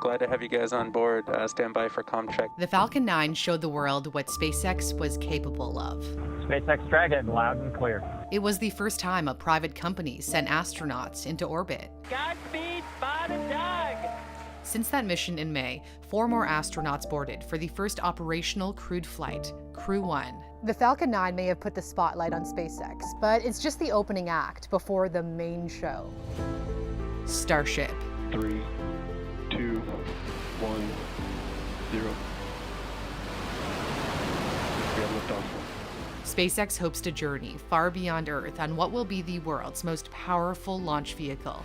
Glad to have you guys on board. Stand by for comm check. The Falcon 9 showed the world what SpaceX was capable of. SpaceX Dragon, loud and clear. It was the first time a private company sent astronauts into orbit. Godspeed, Spot and Doug! Since that mission in May, 4 more astronauts boarded for the first operational crewed flight, Crew 1. The Falcon 9 may have put the spotlight on SpaceX, but it's just the opening act before the main show. Starship. 3, 2, 1, 0. We have liftoff. SpaceX hopes to journey far beyond Earth on what will be the world's most powerful launch vehicle.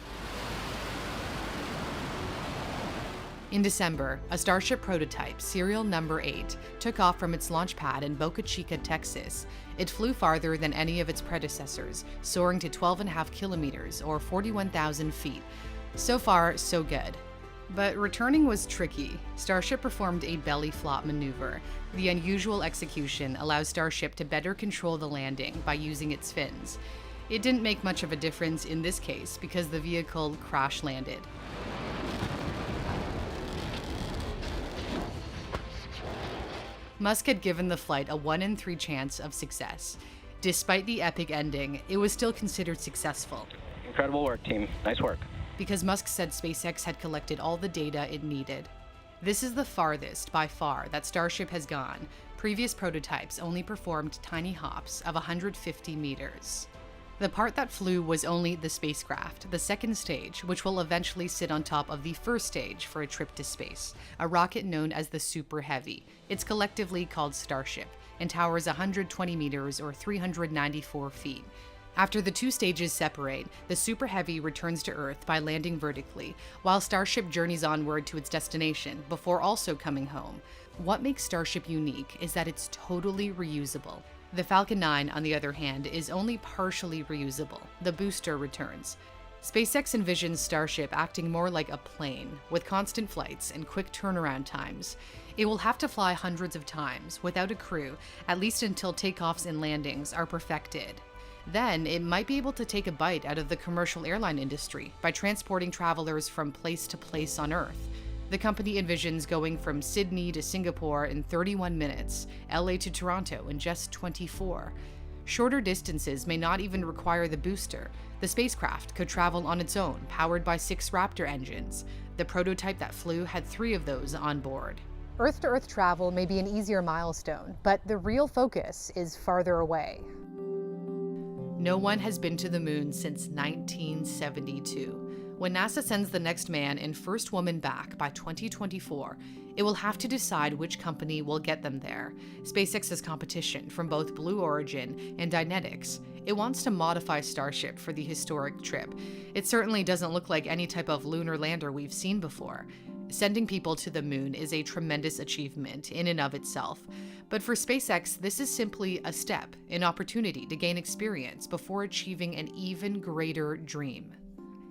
In December, a Starship prototype, serial number 8, took off from its launch pad in Boca Chica, Texas. It flew farther than any of its predecessors, soaring to 12.5 kilometers or 41,000 feet. So far, so good. But returning was tricky. Starship performed a belly flop maneuver. The unusual execution allows Starship to better control the landing by using its fins. It didn't make much of a difference in this case because the vehicle crash landed. Musk had given the flight a 1 in 3 chance of success. Despite the epic ending, it was still considered successful. Incredible work, team. Nice work. Because Musk said SpaceX had collected all the data it needed. This is the farthest, by far, that Starship has gone. Previous prototypes only performed tiny hops of 150 meters. The part that flew was only the spacecraft, the second stage, which will eventually sit on top of the first stage for a trip to space, a rocket known as the Super Heavy. It's collectively called Starship and towers 120 meters or 394 feet. After the 2 stages separate, the Super Heavy returns to Earth by landing vertically, while Starship journeys onward to its destination before also coming home. What makes Starship unique is that it's totally reusable. The Falcon 9, on the other hand, is only partially reusable. The booster returns. SpaceX envisions Starship acting more like a plane, with constant flights and quick turnaround times. It will have to fly hundreds of times, without a crew, at least until takeoffs and landings are perfected. Then, it might be able to take a bite out of the commercial airline industry by transporting travelers from place to place on Earth. The company envisions going from Sydney to Singapore in 31 minutes, LA to Toronto in just 24. Shorter distances may not even require the booster. The spacecraft could travel on its own, powered by 6 Raptor engines. The prototype that flew had 3 of those on board. Earth-to-Earth travel may be an easier milestone, but the real focus is farther away. No one has been to the moon since 1972. When NASA sends the next man and first woman back by 2024, it will have to decide which company will get them there. SpaceX has competition from both Blue Origin and Dynetics. It wants to modify Starship for the historic trip. It certainly doesn't look like any type of lunar lander we've seen before. Sending people to the moon is a tremendous achievement in and of itself. But for SpaceX, this is simply a step, an opportunity to gain experience before achieving an even greater dream.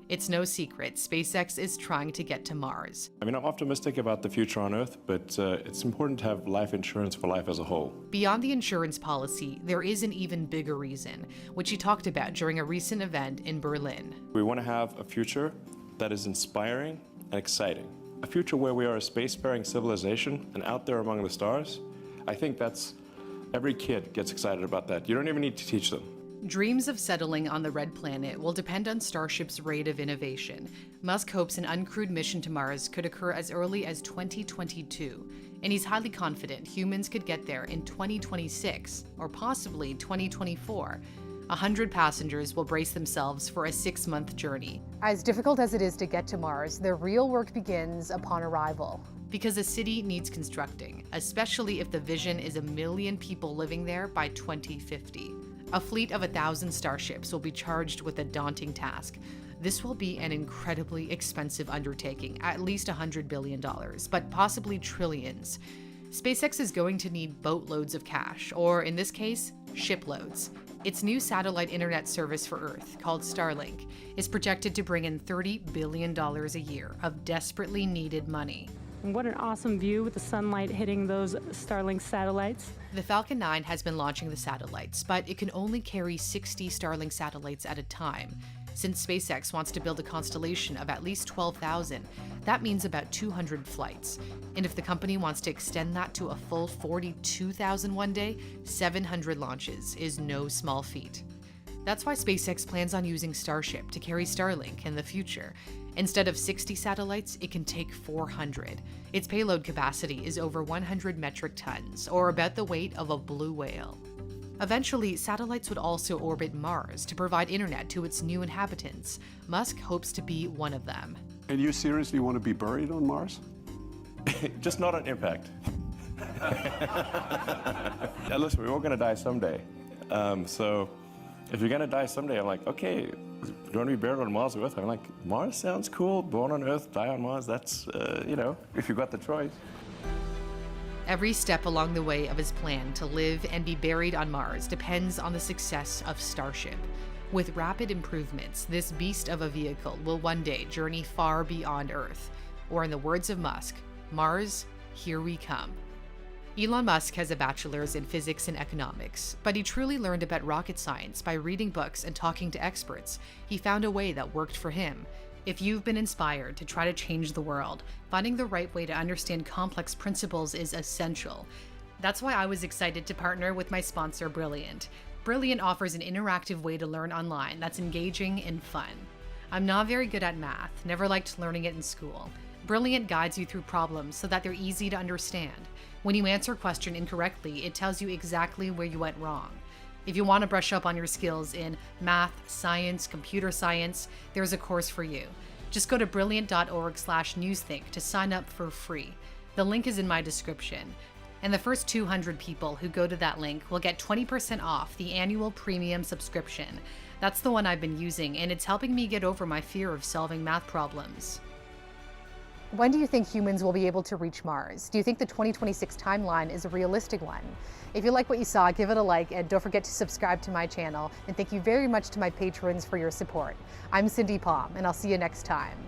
It's no secret, SpaceX is trying to get to Mars. I'm optimistic about the future on Earth, but it's important to have life insurance for life as a whole. Beyond the insurance policy, there is an even bigger reason, which he talked about during a recent event in Berlin. We want to have a future that is inspiring and exciting. A future where we are a spacefaring civilization and out there among the stars. I think every kid gets excited about that. You don't even need to teach them. Dreams of settling on the red planet will depend on Starship's rate of innovation. Musk hopes an uncrewed mission to Mars could occur as early as 2022, and he's highly confident humans could get there in 2026 or possibly 2024. 100 passengers will brace themselves for a 6-month journey. As difficult as it is to get to Mars, the real work begins upon arrival. Because a city needs constructing, especially if the vision is 1 million people living there by 2050. A fleet of 1,000 Starships will be charged with a daunting task. This will be an incredibly expensive undertaking, at least $100 billion, but possibly trillions. SpaceX is going to need boatloads of cash, or in this case, shiploads. Its new satellite internet service for Earth, called Starlink, is projected to bring in $30 billion a year of desperately needed money. What an awesome view with the sunlight hitting those Starlink satellites. The Falcon 9 has been launching the satellites, but it can only carry 60 Starlink satellites at a time. Since SpaceX wants to build a constellation of at least 12,000, that means about 200 flights. And if the company wants to extend that to a full 42,000 one day, 700 launches is no small feat. That's why SpaceX plans on using Starship to carry Starlink in the future. Instead of 60 satellites, it can take 400. Its payload capacity is over 100 metric tons, or about the weight of a blue whale. Eventually, satellites would also orbit Mars to provide internet to its new inhabitants. Musk hopes to be one of them. And you seriously want to be buried on Mars? Just not on impact. Now, listen, we're all going to die someday. So if you're going to die someday, I'm like, okay, do you want to be buried on Mars or Earth? I'm like, Mars sounds cool. Born on Earth, die on Mars. That's, if you got the choice. Every step along the way of his plan to live and be buried on Mars depends on the success of Starship. With rapid improvements, this beast of a vehicle will one day journey far beyond Earth. Or in the words of Musk, Mars, here we come. Elon Musk has a bachelor's in physics and economics, but he truly learned about rocket science by reading books and talking to experts. He found a way that worked for him. If you've been inspired to try to change the world, finding the right way to understand complex principles is essential. That's why I was excited to partner with my sponsor, Brilliant. Brilliant offers an interactive way to learn online that's engaging and fun. I'm not very good at math, never liked learning it in school. Brilliant guides you through problems so that they're easy to understand. When you answer a question incorrectly, it tells you exactly where you went wrong. If you want to brush up on your skills in math, science, computer science, there's a course for you. Just go to brilliant.org/newsthink to sign up for free. The link is in my description. And the first 200 people who go to that link will get 20% off the annual premium subscription. That's the one I've been using, and it's helping me get over my fear of solving math problems. When do you think humans will be able to reach Mars? Do you think the 2026 timeline is a realistic one? If you like what you saw, give it a like and don't forget to subscribe to my channel. And thank you very much to my patrons for your support. I'm Cindy Palm, and I'll see you next time.